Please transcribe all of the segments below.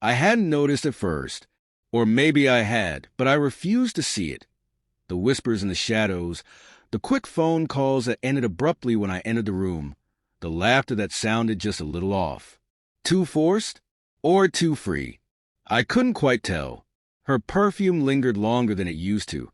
I hadn't noticed at first. Or maybe I had, but I refused to see it. The whispers in the shadows, the quick phone calls that ended abruptly when I entered the room, the laughter that sounded just a little off. Too forced? Or too free? I couldn't quite tell. Her perfume lingered longer than it used to,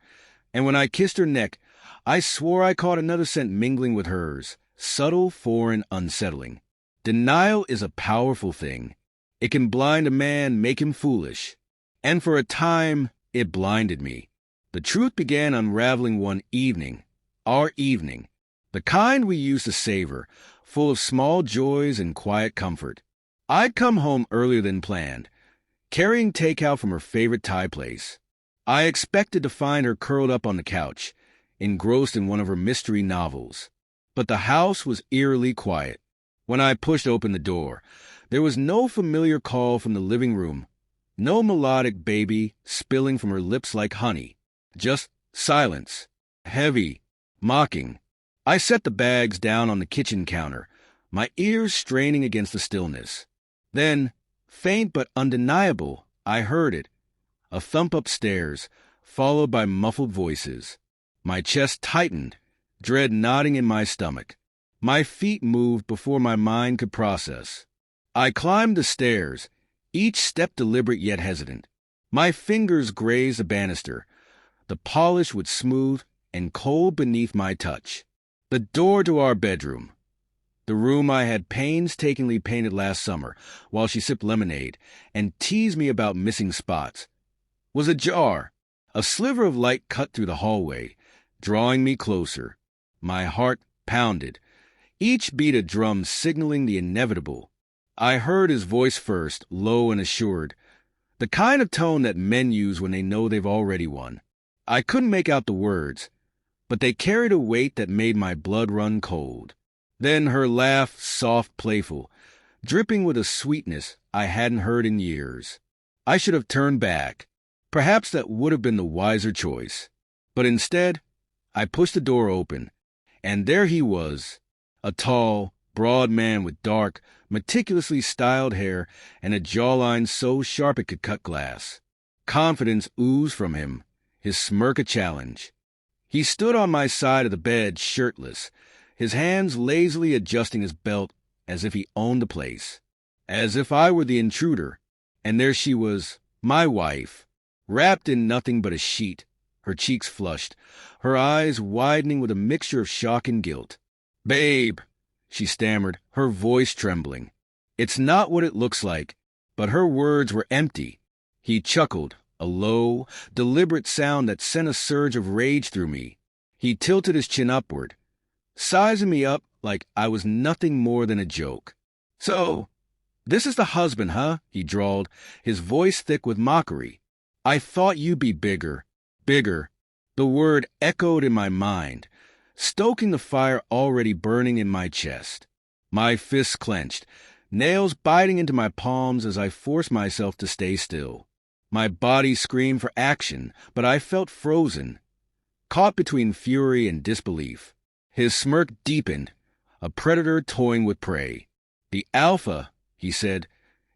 and when I kissed her neck, I swore I caught another scent mingling with hers, subtle, foreign, unsettling. Denial is a powerful thing. It can blind a man, make him foolish. And for a time, it blinded me. The truth began unraveling one evening, our evening, the kind we used to savor, full of small joys and quiet comfort. I'd come home earlier than planned, carrying takeout from her favorite Thai place. I expected to find her curled up on the couch, engrossed in one of her mystery novels. But the house was eerily quiet. When I pushed open the door, there was no familiar call from the living room, no melodic baby spilling from her lips like honey, just silence, heavy, mocking. I set the bags down on the kitchen counter, my ears straining against the stillness. Then, faint but undeniable, I heard it, a thump upstairs, followed by muffled voices. My chest tightened, dread knotting in my stomach. My feet moved before my mind could process. I climbed the stairs, each step deliberate yet hesitant. My fingers grazed the banister. The polish was smooth and cold beneath my touch. The door to our bedroom, the room I had painstakingly painted last summer while she sipped lemonade and teased me about missing spots, was ajar. A sliver of light cut through the hallway, drawing me closer. My heart pounded, each beat a drum signaling the inevitable. I heard his voice first, low and assured, the kind of tone that men use when they know they've already won. I couldn't make out the words, but they carried a weight that made my blood run cold. Then her laugh, soft, playful, dripping with a sweetness I hadn't heard in years. I should have turned back. Perhaps that would have been the wiser choice. But instead, I pushed the door open, and there he was, a tall, broad man with dark, meticulously styled hair and a jawline so sharp it could cut glass. Confidence oozed from him, his smirk a challenge. He stood on my side of the bed, shirtless, his hands lazily adjusting his belt as if he owned the place, as if I were the intruder. And there she was, my wife, wrapped in nothing but a sheet, her cheeks flushed, her eyes widening with a mixture of shock and guilt. "Babe," she stammered, her voice trembling. "It's not what it looks like." But her words were empty. He chuckled, a low, deliberate sound that sent a surge of rage through me. He tilted his chin upward, sizing me up like I was nothing more than a joke. "So, this is the husband, huh?" he drawled, his voice thick with mockery. "I thought you'd be bigger." Bigger. The word echoed in my mind, stoking the fire already burning in my chest. My fists clenched, nails biting into my palms as I forced myself to stay still. My body screamed for action, but I felt frozen, caught between fury and disbelief. His smirk deepened, a predator toying with prey. "The alpha," he said,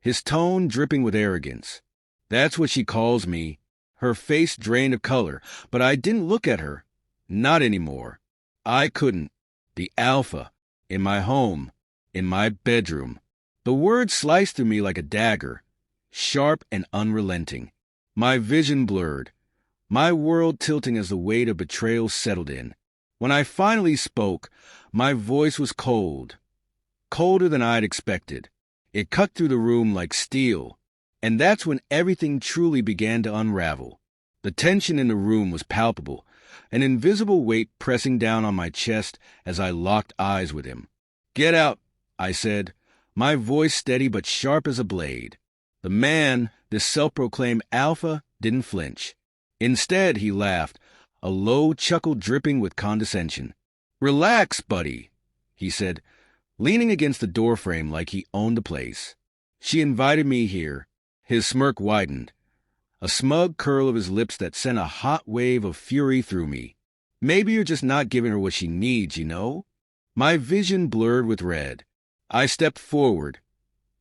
his tone dripping with arrogance. "That's what she calls me." Her face drained of color, but I didn't look at her. Not anymore. I couldn't. The alpha. In my home. In my bedroom. The word sliced through me like a dagger, sharp and unrelenting. My vision blurred, my world tilting as the weight of betrayal settled in. When I finally spoke, my voice was cold, colder than I'd expected. It cut through the room like steel. And that's when everything truly began to unravel. The tension in the room was palpable, an invisible weight pressing down on my chest as I locked eyes with him. "Get out," I said, my voice steady but sharp as a blade. The man, this self-proclaimed alpha, didn't flinch. Instead, he laughed, a low chuckle dripping with condescension. "Relax, buddy," he said, leaning against the doorframe like he owned the place. "She invited me here." His smirk widened, a smug curl of his lips that sent a hot wave of fury through me. "Maybe you're just not giving her what she needs, you know?" My vision blurred with red. I stepped forward,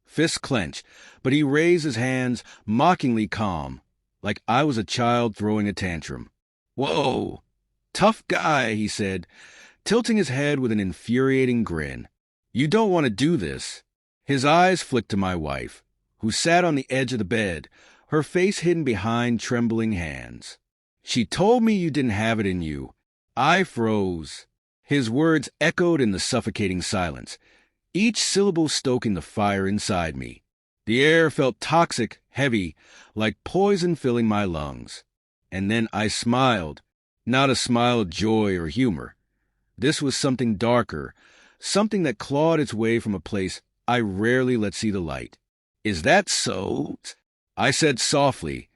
fists clenched, but he raised his hands, mockingly calm, like I was a child throwing a tantrum. "Whoa, tough guy," he said, tilting his head with an infuriating grin. "You don't want to do this." His eyes flicked to my wife, who sat on the edge of the bed, her face hidden behind trembling hands. "She told me you didn't have it in you." I froze. His words echoed in the suffocating silence, each syllable stoking the fire inside me. The air felt toxic, heavy, like poison filling my lungs. And then I smiled, not a smile of joy or humor. This was something darker, something that clawed its way from a place I rarely let see the light. "Is that so?" I said softly,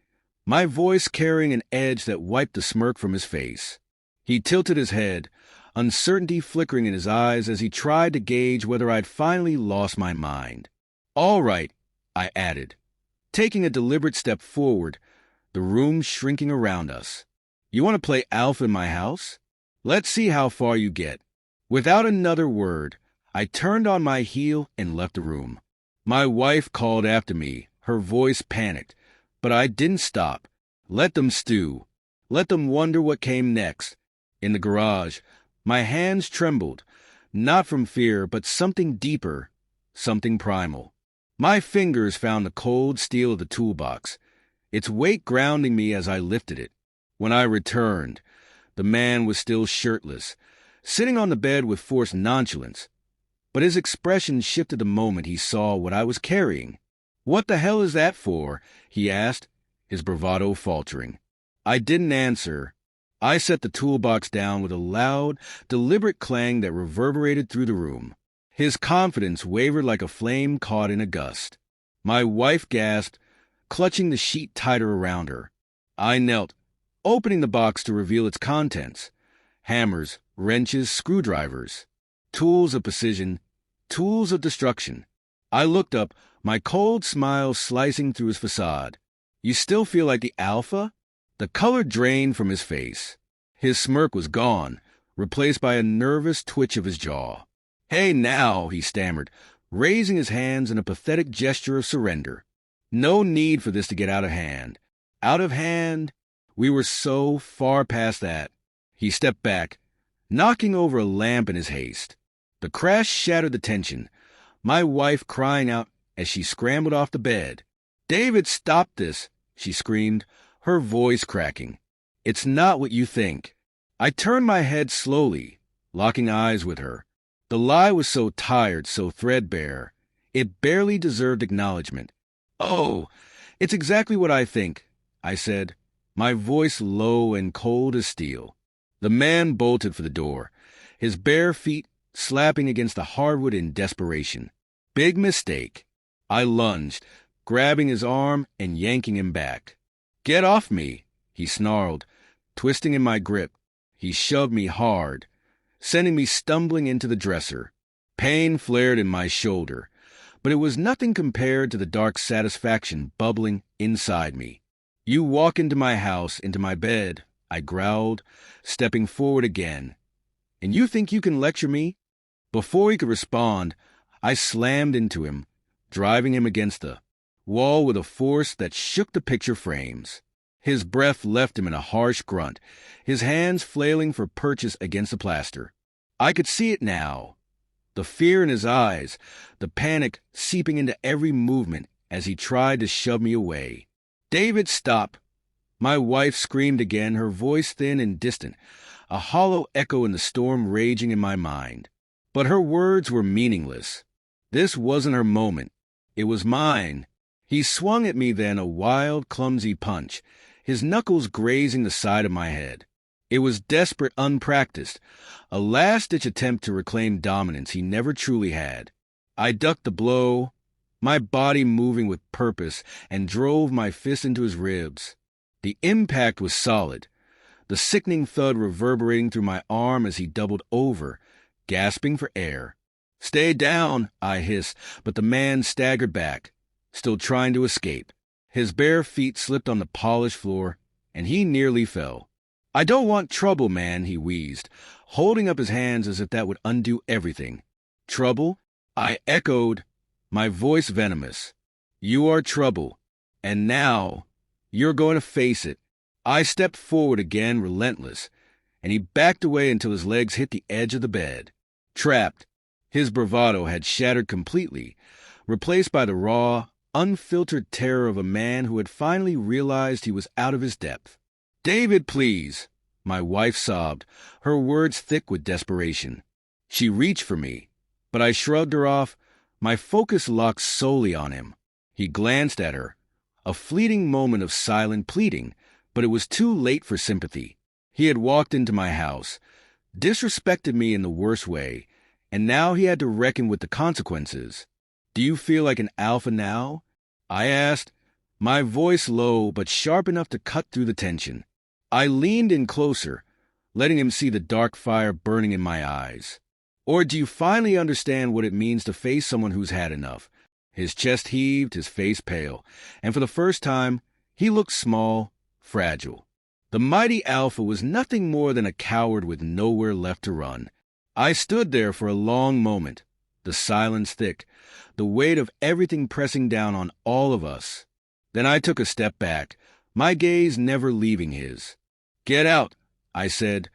my voice carrying an edge that wiped the smirk from his face. He tilted his head, uncertainty flickering in his eyes as he tried to gauge whether I'd finally lost my mind. "All right," I added, taking a deliberate step forward, the room shrinking around us. "You want to play alpha in my house? Let's see how far you get." Without another word, I turned on my heel and left the room. My wife called after me, her voice panicked, but I didn't stop. Let them stew. Let them wonder what came next. In the garage, my hands trembled, not from fear, but something deeper, something primal. My fingers found the cold steel of the toolbox, its weight grounding me as I lifted it. When I returned, the man was still shirtless, sitting on the bed with forced nonchalance, but his expression shifted the moment he saw what I was carrying. "What the hell is that for?" he asked, his bravado faltering. I didn't answer. I set the toolbox down with a loud, deliberate clang that reverberated through the room. His confidence wavered like a flame caught in a gust. My wife gasped, clutching the sheet tighter around her. I knelt, opening the box to reveal its contents. Hammers, wrenches, screwdrivers. Tools of precision, tools of destruction. I looked up, my cold smile slicing through his facade. "You still feel like the alpha?" The color drained from his face. His smirk was gone, replaced by a nervous twitch of his jaw. "Hey now," he stammered, raising his hands in a pathetic gesture of surrender. "No need for this to get out of hand." Out of hand? We were so far past that. He stepped back, knocking over a lamp in his haste. The crash shattered the tension, my wife crying out as she scrambled off the bed. "David, stop this," she screamed, her voice cracking. "It's not what you think." I turned my head slowly, locking eyes with her. The lie was so tired, so threadbare, it barely deserved acknowledgement. "Oh, it's exactly what I think," I said, my voice low and cold as steel. The man bolted for the door, his bare feet slapping against the hardwood in desperation. Big mistake. I lunged, grabbing his arm and yanking him back. "Get off me," he snarled, twisting in my grip. He shoved me hard, sending me stumbling into the dresser. Pain flared in my shoulder, but it was nothing compared to the dark satisfaction bubbling inside me. "You walk into my house, into my bed," I growled, stepping forward again. "And you think you can lecture me?" Before he could respond, I slammed into him, driving him against the wall with a force that shook the picture frames. His breath left him in a harsh grunt, his hands flailing for purchase against the plaster. I could see it now. The fear in his eyes, the panic seeping into every movement as he tried to shove me away. "David, stop!" My wife screamed again, her voice thin and distant, a hollow echo in the storm raging in my mind. But her words were meaningless. This wasn't her moment. It was mine. He swung at me then, a wild, clumsy punch, his knuckles grazing the side of my head. It was desperate, unpracticed, a last-ditch attempt to reclaim dominance he never truly had. I ducked the blow, my body moving with purpose, and drove my fist into his ribs. The impact was solid, the sickening thud reverberating through my arm as he doubled over, gasping for air. "Stay down," I hissed, but the man staggered back, still trying to escape. His bare feet slipped on the polished floor, and he nearly fell. "I don't want trouble, man," he wheezed, holding up his hands as if that would undo everything. "Trouble?" I echoed, my voice venomous. You are trouble, and now you're going to face it. I stepped forward again, relentless, and he backed away until his legs hit the edge of the bed. Trapped, his bravado had shattered completely, replaced by the raw, unfiltered terror of a man who had finally realized he was out of his depth. "David, please," my wife sobbed, her words thick with desperation. She reached for me, but I shrugged her off, my focus locked solely on him. He glanced at her, a fleeting moment of silent pleading, but it was too late for sympathy. He had walked into my house, disrespected me in the worst way, and now he had to reckon with the consequences. "Do you feel like an alpha now?" I asked, my voice low but sharp enough to cut through the tension. I leaned in closer, letting him see the dark fire burning in my eyes. "Or do you finally understand what it means to face someone who's had enough?" His chest heaved, his face pale, and for the first time, he looked small, fragile. The mighty alpha was nothing more than a coward with nowhere left to run. I stood there for a long moment, the silence thick, the weight of everything pressing down on all of us. Then I took a step back, my gaze never leaving his. "Get out," I said,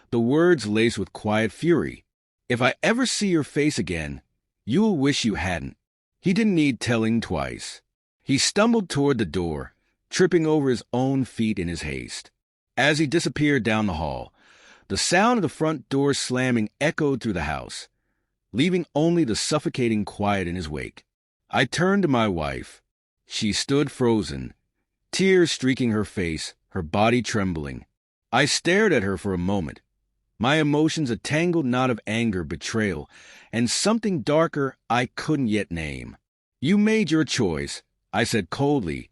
the words laced with quiet fury. "If I ever see your face again, you will wish you hadn't." He didn't need telling twice. He stumbled toward the door, tripping over his own feet in his haste. As he disappeared down the hall, the sound of the front door slamming echoed through the house, leaving only the suffocating quiet in his wake. I turned to my wife. She stood frozen, tears streaking her face, her body trembling. I stared at her for a moment, my emotions a tangled knot of anger, betrayal, and something darker I couldn't yet name. "You made your choice," I said coldly,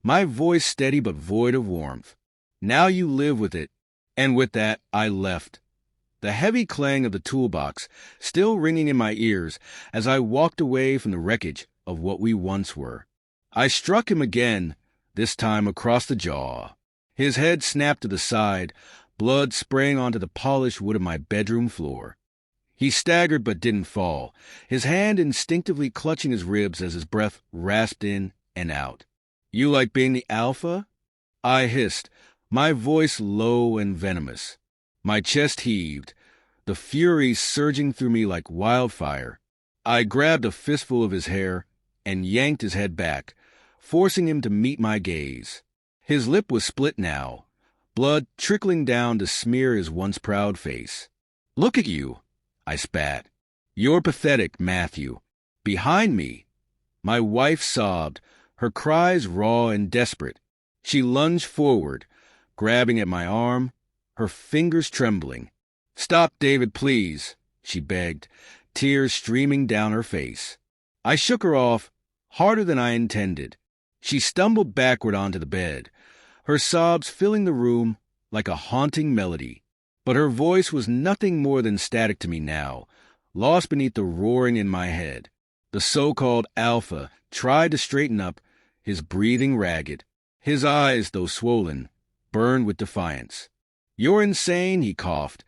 my voice steady but void of warmth. "Now you live with it." And with that, I left, the heavy clang of the toolbox still ringing in my ears as I walked away from the wreckage of what we once were. I struck him again, this time across the jaw. His head snapped to the side, blood spraying onto the polished wood of my bedroom floor. He staggered but didn't fall, his hand instinctively clutching his ribs as his breath rasped in and out. "You like being the alpha?" I hissed, my voice low and venomous. My chest heaved, the fury surging through me like wildfire. I grabbed a fistful of his hair and yanked his head back, forcing him to meet my gaze. His lip was split now, blood trickling down to smear his once proud face. "Look at you," I spat. "You're pathetic, Matthew." Behind me, my wife sobbed, her cries raw and desperate. She lunged forward, grabbing at my arm, her fingers trembling. "Stop, David, please," she begged, tears streaming down her face. I shook her off, harder than I intended. She stumbled backward onto the bed, her sobs filling the room like a haunting melody. But her voice was nothing more than static to me now, lost beneath the roaring in my head. The so-called alpha tried to straighten up, his breathing ragged. His eyes, though swollen, burned with defiance. "You're insane," he coughed,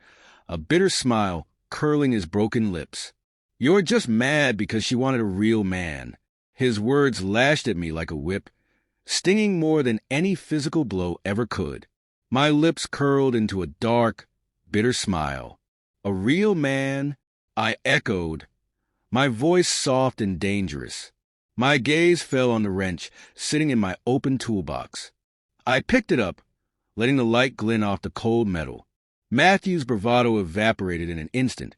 a bitter smile curling his broken lips. "You're just mad because she wanted a real man." His words lashed at me like a whip, stinging more than any physical blow ever could. My lips curled into a dark, bitter smile. "A real man?" I echoed, my voice soft and dangerous. My gaze fell on the wrench sitting in my open toolbox. I picked it up, letting the light glint off the cold metal. Matthew's bravado evaporated in an instant,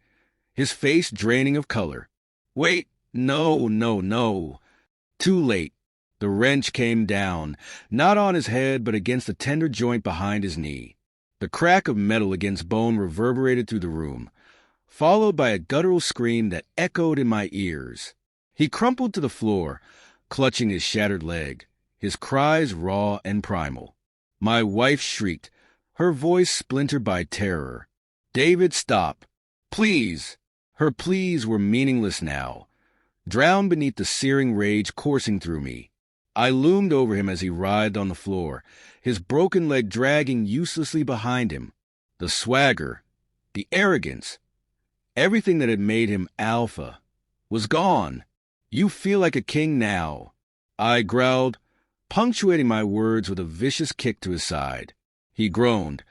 his face draining of color. "Wait, no. Too late. The wrench came down, not on his head, but against the tender joint behind his knee. The crack of metal against bone reverberated through the room, followed by a guttural scream that echoed in my ears. He crumpled to the floor, clutching his shattered leg, his cries raw and primal. My wife shrieked, her voice splintered by terror. "David, stop. Please." Her pleas were meaningless now, drowned beneath the searing rage coursing through me. I loomed over him as he writhed on the floor, his broken leg dragging uselessly behind him. The swagger, the arrogance, everything that had made him alpha, was gone. You feel like a king now, I growled, punctuating my words with a vicious kick to his side. He groaned,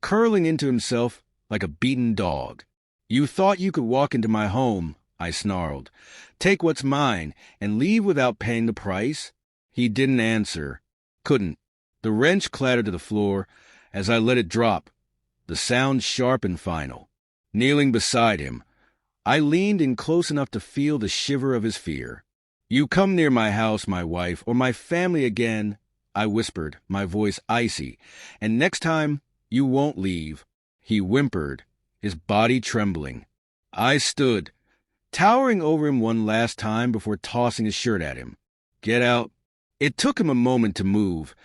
curling into himself like a beaten dog. You thought you could walk into my home, I snarled, take what's mine, and leave without paying the price? He didn't answer. Couldn't. The wrench clattered to the floor as I let it drop, the sound sharp and final. Kneeling beside him, I leaned in close enough to feel the shiver of his fear. You come near my house, my wife, or my family again, I whispered, my voice icy, and next time you won't leave. He whimpered, his body trembling. I stood, towering over him one last time before tossing his shirt at him. Get out. It took him a moment to move,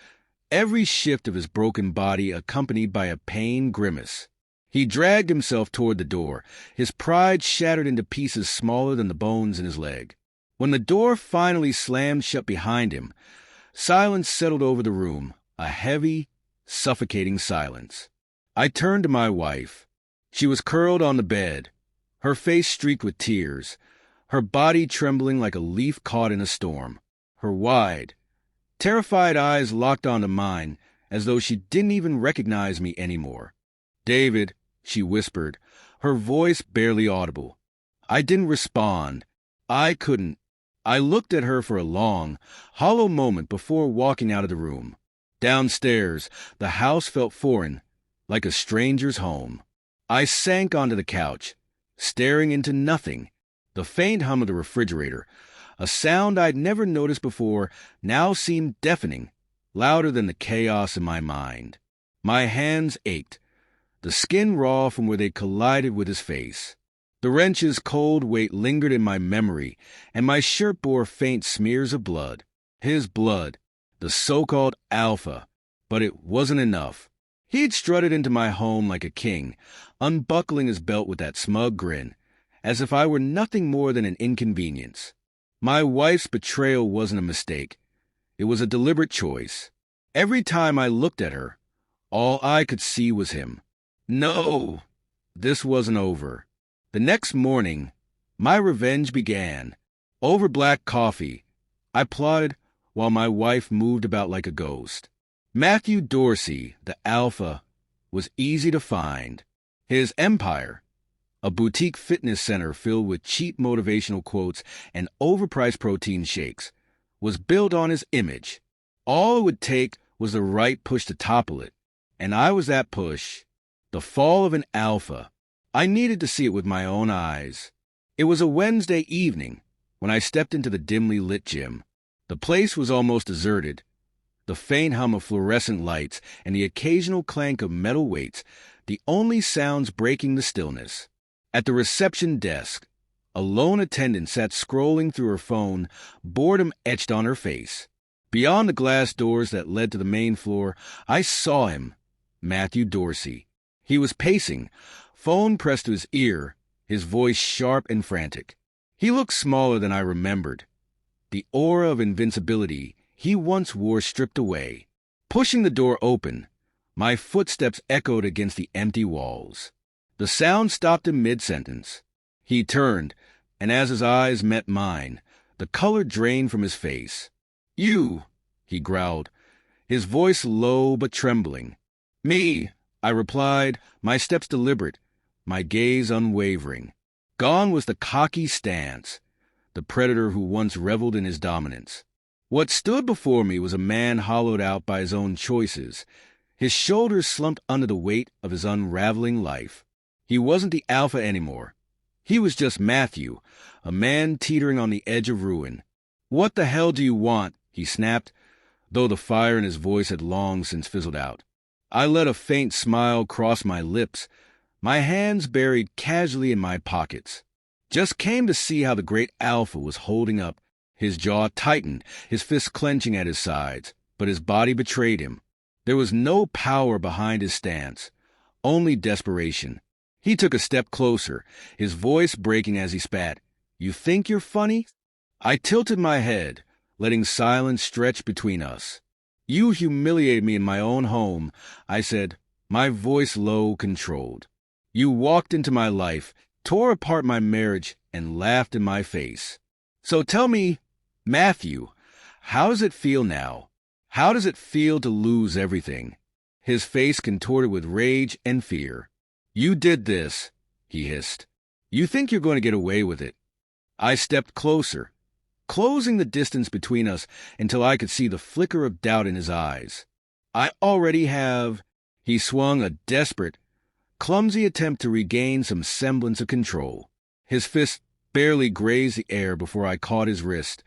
every shift of his broken body accompanied by a pained grimace. He dragged himself toward the door, his pride shattered into pieces smaller than the bones in his leg. When the door finally slammed shut behind him, silence settled over the room, a heavy, suffocating silence. I turned to my wife. She was curled on the bed, her face streaked with tears, her body trembling like a leaf caught in a storm. Her wide, terrified eyes locked onto mine as though she didn't even recognize me anymore. David, she whispered, her voice barely audible. I didn't respond. I couldn't. I looked at her for a long, hollow moment before walking out of the room. Downstairs, the house felt foreign, like a stranger's home. I sank onto the couch, staring into nothing. The faint hum of the refrigerator, a sound I'd never noticed before, now seemed deafening, louder than the chaos in my mind. My hands ached, the skin raw from where they collided with his face. The wrench's cold weight lingered in my memory, and my shirt bore faint smears of blood. His blood, the so-called alpha. But it wasn't enough. He'd strutted into my home like a king, unbuckling his belt with that smug grin, as if I were nothing more than an inconvenience. My wife's betrayal wasn't a mistake. It was a deliberate choice. Every time I looked at her, all I could see was him. No, this wasn't over. The next morning, my revenge began. Over black coffee, I plodded while my wife moved about like a ghost. Matthew Dorsey, the alpha, was easy to find. His empire, a boutique fitness center filled with cheap motivational quotes and overpriced protein shakes, was built on his image. All it would take was the right push to topple it, and I was that push. The fall of an alpha. I needed to see it with my own eyes. It was a Wednesday evening when I stepped into the dimly lit gym. The place was almost deserted. The faint hum of fluorescent lights and the occasional clank of metal weights, the only sounds breaking the stillness. At the reception desk, a lone attendant sat scrolling through her phone, boredom etched on her face. Beyond the glass doors that led to the main floor, I saw him, Matthew Dorsey. He was pacing, phone pressed to his ear, his voice sharp and frantic. He looked smaller than I remembered. The aura of invincibility he once wore stripped away. Pushing the door open, my footsteps echoed against the empty walls. The sound stopped in mid-sentence. He turned, and as his eyes met mine, the color drained from his face. "You," he growled, his voice low but trembling. "Me," I replied, my steps deliberate, my gaze unwavering. Gone was the cocky stance, the predator who once reveled in his dominance. What stood before me was a man hollowed out by his own choices, his shoulders slumped under the weight of his unraveling life. He wasn't the alpha anymore. He was just Matthew, a man teetering on the edge of ruin. "What the hell do you want?" he snapped, though the fire in his voice had long since fizzled out. I let a faint smile cross my lips, my hands buried casually in my pockets. Just came to see how the great alpha was holding up. His jaw tightened, his fists clenching at his sides, but his body betrayed him. There was no power behind his stance, only desperation. He took a step closer, his voice breaking as he spat. "You think you're funny?" I tilted my head, letting silence stretch between us. "You humiliated me in my own home," I said, my voice low, controlled. "You walked into my life, tore apart my marriage, and laughed in my face." So tell me, Matthew, how does it feel now? How does it feel to lose everything? His face contorted with rage and fear. You did this, he hissed. You think you're going to get away with it. I stepped closer, closing the distance between us until I could see the flicker of doubt in his eyes. I already have. He swung a desperate, clumsy attempt to regain some semblance of control. His fist barely grazed the air before I caught his wrist,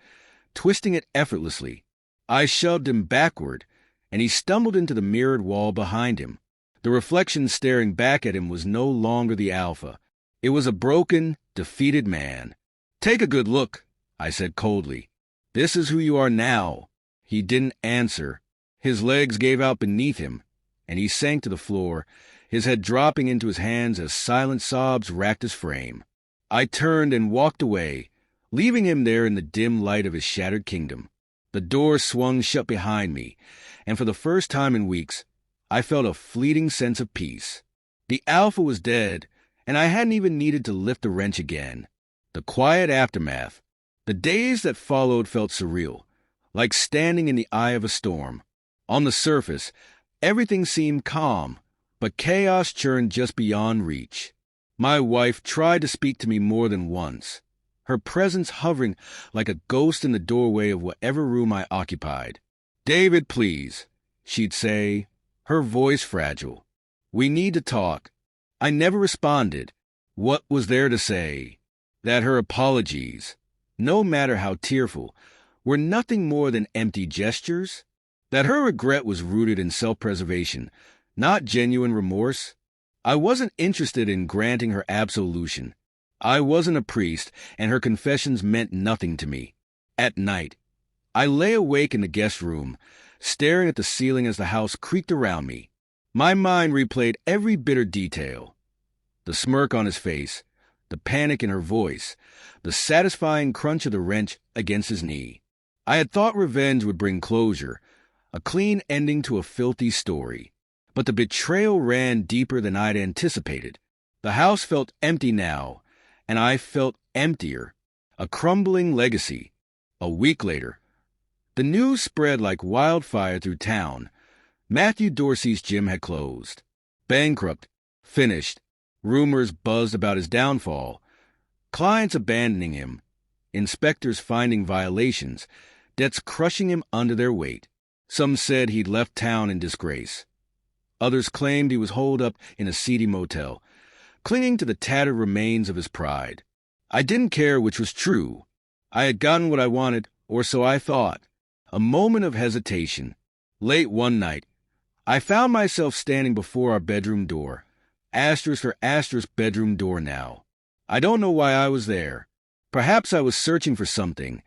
twisting it effortlessly. I shoved him backward, and he stumbled into the mirrored wall behind him. The reflection staring back at him was no longer the alpha. It was a broken, defeated man. Take a good look, I said coldly. This is who you are now. He didn't answer. His legs gave out beneath him, and he sank to the floor, his head dropping into his hands as silent sobs racked his frame. I turned and walked away, leaving him there in the dim light of his shattered kingdom. The door swung shut behind me, and for the first time in weeks, I felt a fleeting sense of peace. The alpha was dead, and I hadn't even needed to lift the wrench again. The quiet aftermath, the days that followed felt surreal, like standing in the eye of a storm. On the surface, everything seemed calm, but chaos churned just beyond reach. My wife tried to speak to me more than once, her presence hovering like a ghost in the doorway of whatever room I occupied. David, please, she'd say, her voice fragile. We need to talk. I never responded. What was there to say? That her apologies, no matter how tearful, were nothing more than empty gestures? That her regret was rooted in self-preservation, not genuine remorse? I wasn't interested in granting her absolution. I wasn't a priest, and her confessions meant nothing to me. At night, I lay awake in the guest room, staring at the ceiling as the house creaked around me. My mind replayed every bitter detail. The smirk on his face, the panic in her voice, the satisfying crunch of the wrench against his knee. I had thought revenge would bring closure, a clean ending to a filthy story. But the betrayal ran deeper than I'd anticipated. The house felt empty now, and I felt emptier, a crumbling legacy. A week later, the news spread like wildfire through town. Matthew Dorsey's gym had closed. Bankrupt, finished, rumors buzzed about his downfall, clients abandoning him, inspectors finding violations, debts crushing him under their weight. Some said he'd left town in disgrace. Others claimed he was holed up in a seedy motel, clinging to the tattered remains of his pride. I didn't care which was true. I had gotten what I wanted, or so I thought. A moment of hesitation. Late one night, I found myself standing before our bedroom door. Asterisk for asterisk bedroom door now. I don't know why I was there. Perhaps I was searching for something,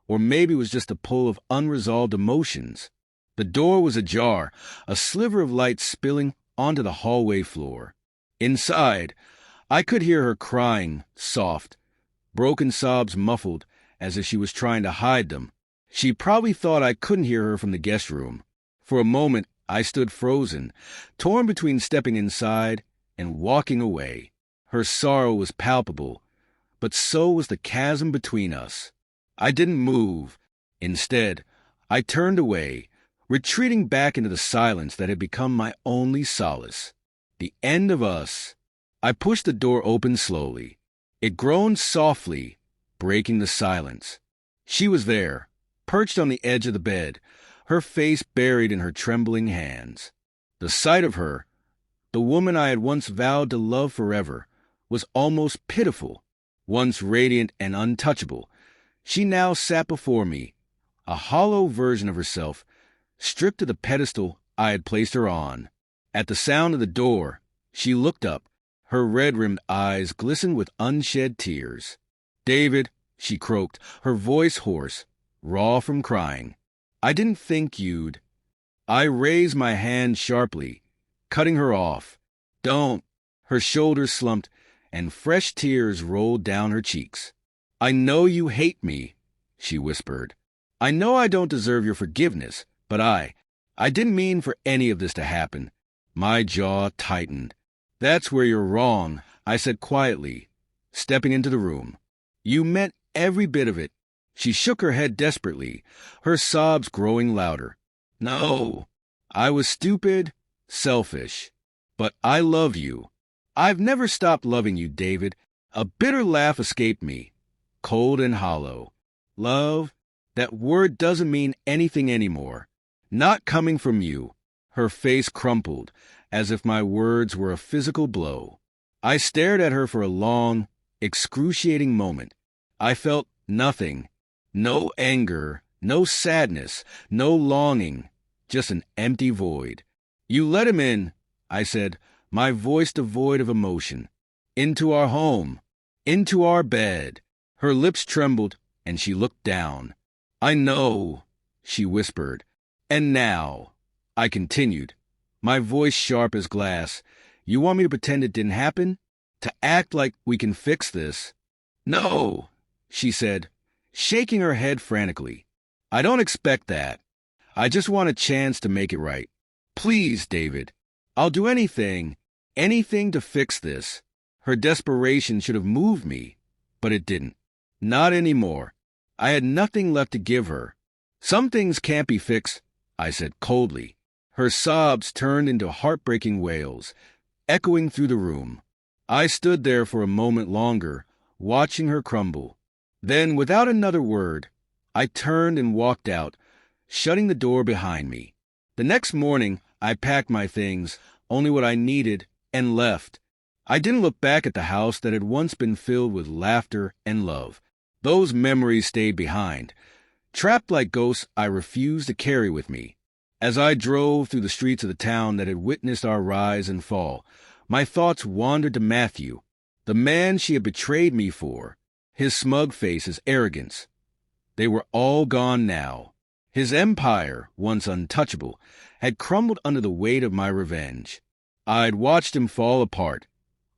or maybe it was just a pull of unresolved emotions. The door was ajar, a sliver of light spilling onto the hallway floor. Inside, I could hear her crying, soft, broken sobs muffled as if she was trying to hide them. She probably thought I couldn't hear her from the guest room. For a moment, I stood frozen, torn between stepping inside and walking away. Her sorrow was palpable, but so was the chasm between us. I didn't move. Instead, I turned away, retreating back into the silence that had become my only solace. The end of us. I pushed the door open slowly. It groaned softly, breaking the silence. She was there, perched on the edge of the bed, her face buried in her trembling hands. The sight of her, the woman I had once vowed to love forever, was almost pitiful. Once radiant and untouchable, she now sat before me, a hollow version of herself, stripped to the pedestal I had placed her on. At the sound of the door, she looked up. Her red-rimmed eyes glistened with unshed tears. "David," she croaked, her voice hoarse, raw from crying. "I didn't think you'd—" I raised my hand sharply, cutting her off. "Don't." Her shoulders slumped, and fresh tears rolled down her cheeks. "I know you hate me," she whispered. "I know I don't deserve your forgiveness, but I didn't mean for any of this to happen." My jaw tightened. "That's where you're wrong," I said quietly, stepping into the room. "You meant every bit of it. She shook her head desperately, her sobs growing louder. No, I was stupid, selfish. But I love you. I've never stopped loving you, David. A bitter laugh escaped me, cold and hollow. Love, that word doesn't mean anything anymore. Not coming from you. Her face crumpled, as if my words were a physical blow. I stared at her for a long, excruciating moment. I felt nothing. No anger, no sadness, no longing, just an empty void. You let him in, I said, my voice devoid of emotion. Into our home, into our bed. Her lips trembled, and she looked down. I know, she whispered. And now, I continued, my voice sharp as glass. You want me to pretend it didn't happen? To act like we can fix this? No, she said, shaking her head frantically. I don't expect that. I just want a chance to make it right. Please, David. I'll do anything to fix this. Her desperation should have moved me, but it didn't. Not anymore. I had nothing left to give her. Some things can't be fixed, I said coldly. Her sobs turned into heartbreaking wails, echoing through the room. I stood there for a moment longer, watching her crumble. Then, without another word, I turned and walked out, shutting the door behind me. The next morning, I packed my things, only what I needed, and left. I didn't look back at the house that had once been filled with laughter and love. Those memories stayed behind. Trapped like ghosts, I refused to carry with me. As I drove through the streets of the town that had witnessed our rise and fall, my thoughts wandered to Matthew, the man she had betrayed me for, his smug face, his arrogance. They were all gone now. His empire, once untouchable, had crumbled under the weight of my revenge. I'd watched him fall apart,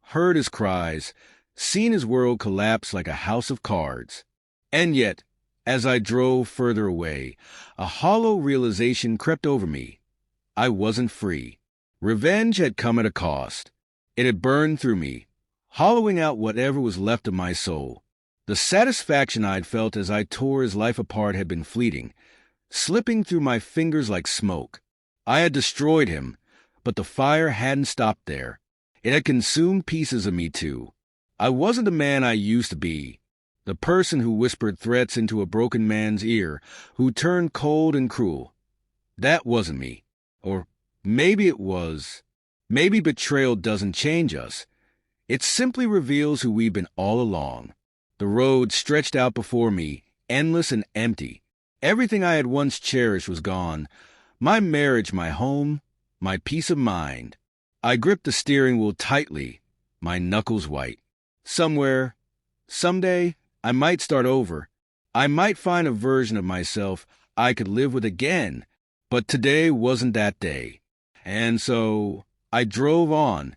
heard his cries, seen his world collapse like a house of cards. And yet, as I drove further away, a hollow realization crept over me. I wasn't free. Revenge had come at a cost. It had burned through me, hollowing out whatever was left of my soul. The satisfaction I'd felt as I tore his life apart had been fleeting, slipping through my fingers like smoke. I had destroyed him, but the fire hadn't stopped there. It had consumed pieces of me too. I wasn't the man I used to be, the person who whispered threats into a broken man's ear, who turned cold and cruel. That wasn't me. Or maybe it was. Maybe betrayal doesn't change us. It simply reveals who we've been all along. The road stretched out before me, endless and empty. Everything I had once cherished was gone. My marriage, my home, my peace of mind. I gripped the steering wheel tightly, my knuckles white. Somewhere, someday, I might start over. I might find a version of myself I could live with again, but today wasn't that day. And so I drove on,